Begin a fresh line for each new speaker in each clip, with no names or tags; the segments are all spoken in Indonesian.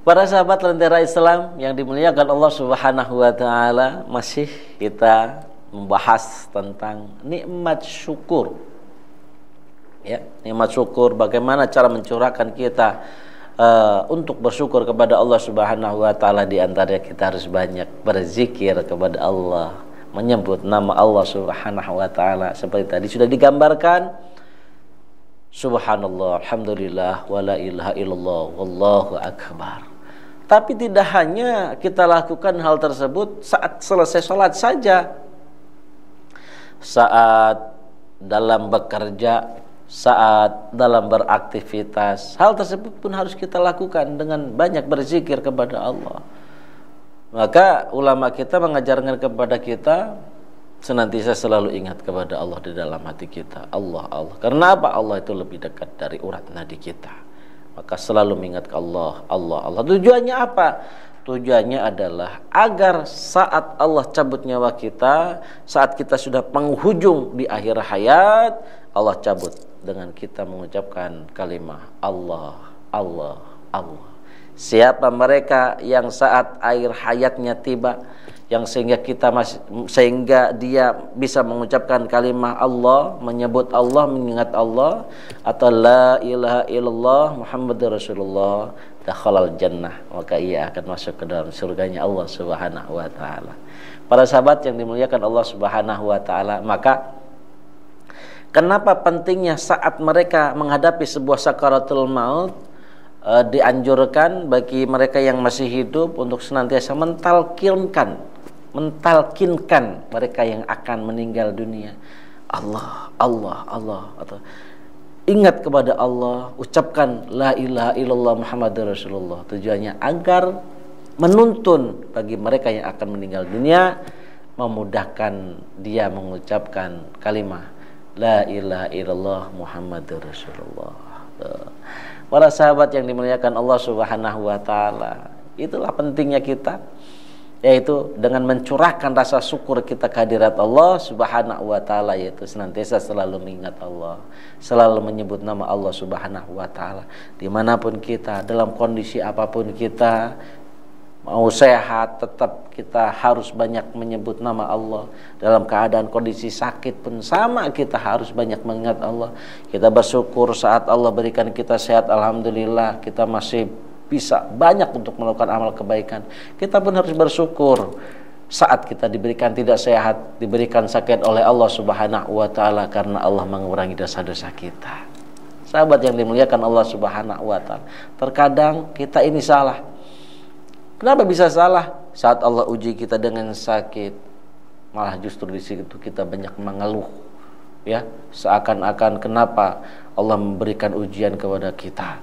Para sahabat Lentera Islam yang dimuliakan Allah Subhanahu wa taala, masih kita membahas tentang nikmat syukur. Ya, nikmat syukur, bagaimana cara mencurahkan kita untuk bersyukur kepada Allah Subhanahu wa taala. Di antaranya kita harus banyak berzikir kepada Allah, menyebut nama Allah Subhanahu wa taala seperti tadi sudah digambarkan. Subhanallah, alhamdulillah, wala ilaha illallah, wallahu akbar. Tapi tidak hanya kita lakukan hal tersebut saat selesai sholat saja. Saat dalam bekerja, saat dalam beraktivitas, hal tersebut pun harus kita lakukan dengan banyak berzikir kepada Allah. Maka ulama kita mengajarkan kepada kita senantiasa selalu ingat kepada Allah di dalam hati kita. Allah, Allah. Karena apa? Allah itu lebih dekat dari urat nadi kita. Maka selalu mengingat Allah, Allah, Allah. Tujuannya apa? Tujuannya adalah agar saat Allah cabut nyawa kita, saat kita sudah penghujung di akhir hayat, Allah cabut dengan kita mengucapkan kalimat Allah, Allah, Allah. Siapa mereka yang saat akhir hayatnya tiba, yang sehingga dia bisa mengucapkan kalimat Allah, menyebut Allah, mengingat Allah, atau la ilaha illallah Muhammadur Rasulullah, dakhalal jannah, maka ia akan masuk ke dalam surganya Allah Subhanahu wa taala. Para sahabat yang dimuliakan Allah Subhanahu wa taala, maka kenapa pentingnya saat mereka menghadapi sebuah sakaratul maut, dianjurkan bagi mereka yang masih hidup untuk senantiasa mentalkinkan mereka yang akan meninggal dunia, Allah, Allah, Allah, atau ingat kepada Allah, ucapkan la ilaha illallah Muhammadur Rasulullah. Tujuannya agar menuntun bagi mereka yang akan meninggal dunia, memudahkan dia mengucapkan kalimat la ilaha illallah Muhammadur Rasulullah. Para sahabat yang dimuliakan Allah Subhanahu wa taala, itulah pentingnya kita, yaitu dengan mencurahkan rasa syukur kita kehadirat Allah Subhanahu wa taala, yaitu senantiasa selalu mengingat Allah, selalu menyebut nama Allah Subhanahu wa taala dimanapun kita, dalam kondisi apapun kita. Mau sehat, tetap kita harus banyak menyebut nama Allah. Dalam keadaan kondisi sakit pun sama, kita harus banyak mengingat Allah. Kita bersyukur saat Allah berikan kita sehat, alhamdulillah kita masih bisa banyak untuk melakukan amal kebaikan. Kita pun harus bersyukur saat kita diberikan tidak sehat, diberikan sakit oleh Allah Subhanahu wa taala, karena Allah mengurangi dosa-dosa kita. Sahabat yang dimuliakan Allah Subhanahu wa taala, terkadang kita ini salah. Kenapa bisa salah? Saat Allah uji kita dengan sakit, malah justru di situ kita banyak mengeluh, ya, seakan-akan kenapa Allah memberikan ujian kepada kita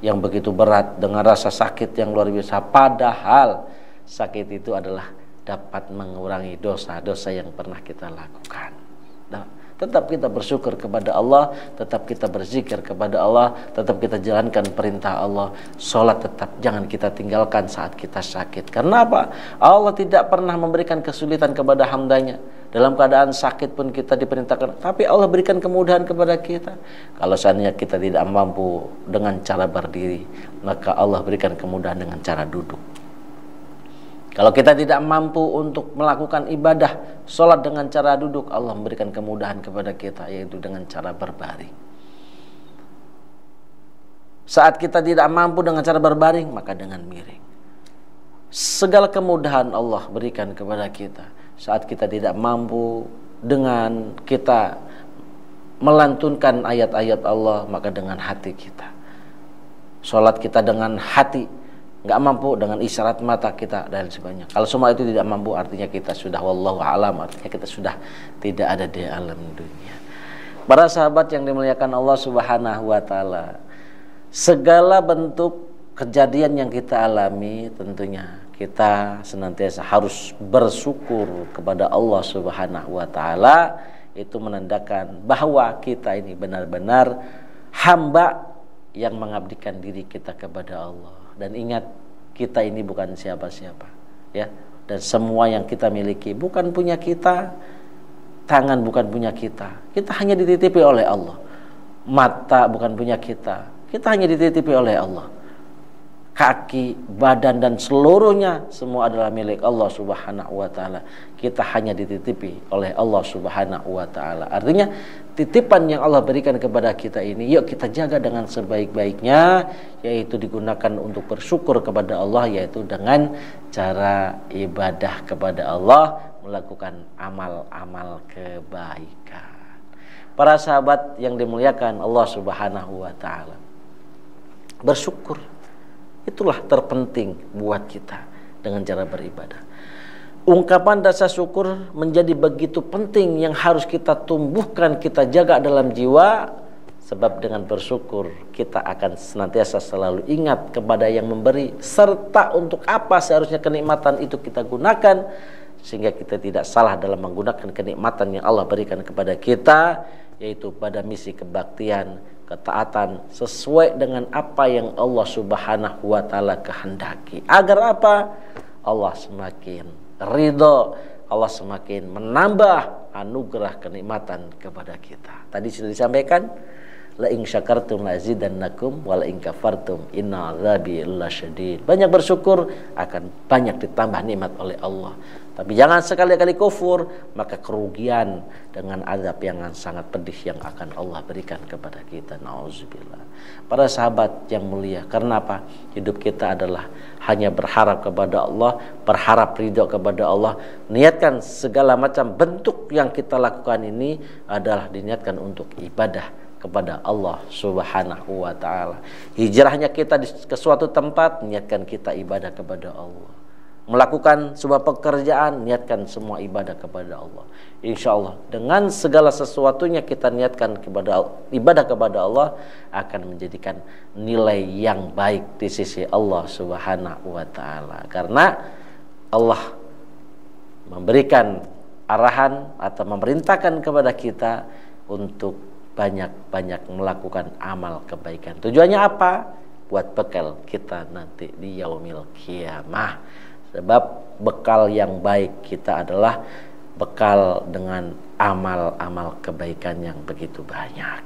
yang begitu berat dengan rasa sakit yang luar biasa, padahal sakit itu adalah dapat mengurangi dosa-dosa yang pernah kita lakukan. Nah, tetap kita bersyukur kepada Allah, tetap kita berzikir kepada Allah, tetap kita jalankan perintah Allah. Sholat tetap jangan kita tinggalkan saat kita sakit. Karena apa? Allah tidak pernah memberikan kesulitan kepada hambanya. Dalam keadaan sakit pun kita diperintahkan, tapi Allah berikan kemudahan kepada kita. Kalau seandainya kita tidak mampu dengan cara berdiri, maka Allah berikan kemudahan dengan cara duduk. Kalau kita tidak mampu untuk melakukan ibadah sholat dengan cara duduk, Allah memberikan kemudahan kepada kita, yaitu dengan cara berbaring. Saat kita tidak mampu dengan cara berbaring, maka dengan miring. Segala kemudahan Allah berikan kepada kita. Saat kita tidak mampu dengan kita melantunkan ayat-ayat Allah, maka dengan hati kita. Sholat kita dengan hati, nggak mampu dengan isyarat mata kita dan sebagainya. Kalau semua itu tidak mampu, artinya kita sudah wallahu a'lam, artinya kita sudah tidak ada di alam dunia. Para sahabat yang dimuliakan Allah Subhanahu wa taala, segala bentuk kejadian yang kita alami, tentunya kita senantiasa harus bersyukur kepada Allah Subhanahu wa taala. Itu menandakan bahwa kita ini benar-benar hamba yang mengabdikan diri kita kepada Allah. Dan ingat, kita ini bukan siapa-siapa, ya. Dan semua yang kita miliki bukan punya kita, tangan bukan punya kita. Kita hanya dititipi oleh Allah. Mata bukan punya kita. Kita hanya dititipi oleh Allah. kaki, badan dan seluruhnya semua adalah milik Allah Subhanahu wa taala. Kita hanya dititipi oleh Allah Subhanahu wa taala. Artinya titipan yang Allah berikan kepada kita ini yuk kita jaga dengan sebaik-baiknya, yaitu digunakan untuk bersyukur kepada Allah, yaitu dengan cara ibadah kepada Allah, melakukan amal-amal kebaikan. Para sahabat yang dimuliakan Allah Subhanahu wa taala, bersyukur itulah terpenting buat kita dengan cara beribadah. Ungkapan rasa syukur menjadi begitu penting yang harus kita tumbuhkan, kita jaga dalam jiwa. Sebab dengan bersyukur kita akan senantiasa selalu ingat kepada yang memberi, serta untuk apa seharusnya kenikmatan itu kita gunakan, sehingga kita tidak salah dalam menggunakan kenikmatan yang Allah berikan kepada kita, yaitu pada misi kebaktian, ketaatan sesuai dengan apa yang Allah Subhanahu wa taala kehendaki. Agar apa? Allah semakin ridho, Allah semakin menambah anugerah kenikmatan kepada kita. Tadi sudah disampaikan, la in syakartum lazidannakum wa la in kafartum inna adzabi lasyadid. Banyak bersyukur akan banyak ditambah nikmat oleh Allah. Tapi jangan sekali-kali kufur, maka kerugian dengan azab yang sangat pedih yang akan Allah berikan kepada kita. Nauzubillah. Para sahabat yang mulia, karena apa? Hidup kita adalah hanya berharap kepada Allah, berharap ridho kepada Allah. Niatkan segala macam bentuk yang kita lakukan ini adalah diniatkan untuk ibadah kepada Allah Subhanahu wa taala. Hijrahnya kita ke suatu tempat, niatkan kita ibadah kepada Allah. Melakukan sebuah pekerjaan, niatkan semua ibadah kepada Allah. Insya Allah dengan segala sesuatunya kita niatkan ibadah kepada Allah, akan menjadikan nilai yang baik di sisi Allah Subhanahu wa taala. Karena Allah memberikan arahan atau memerintahkan kepada kita untuk banyak-banyak melakukan amal kebaikan. Tujuannya apa? Buat bekal kita nanti di yaumil qiyamah. Sebab bekal yang baik kita adalah bekal dengan amal-amal kebaikan yang begitu banyak.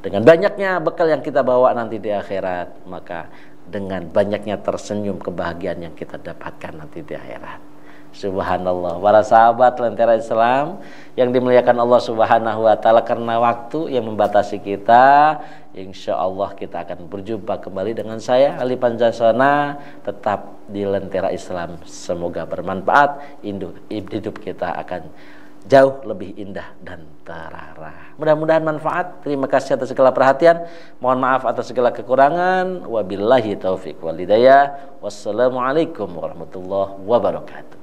Dengan banyaknya bekal yang kita bawa nanti di akhirat, maka dengan banyaknya tersenyum kebahagiaan yang kita dapatkan nanti di akhirat. Subhanallah. Para sahabat Lentera Islam yang dimuliakan Allah Subhanahu wa taala, karena waktu yang membatasi kita, insya Allah kita akan berjumpa kembali dengan saya Ali Panjasona, tetap di Lentera Islam. Semoga bermanfaat, hidup kita akan jauh lebih indah dan terarah. Mudah-mudahan manfaat. Terima kasih atas segala perhatian. Mohon maaf atas segala kekurangan. Wabillahi taufiq wal hidayah. Wassalamualaikum warahmatullahi wabarakatuh.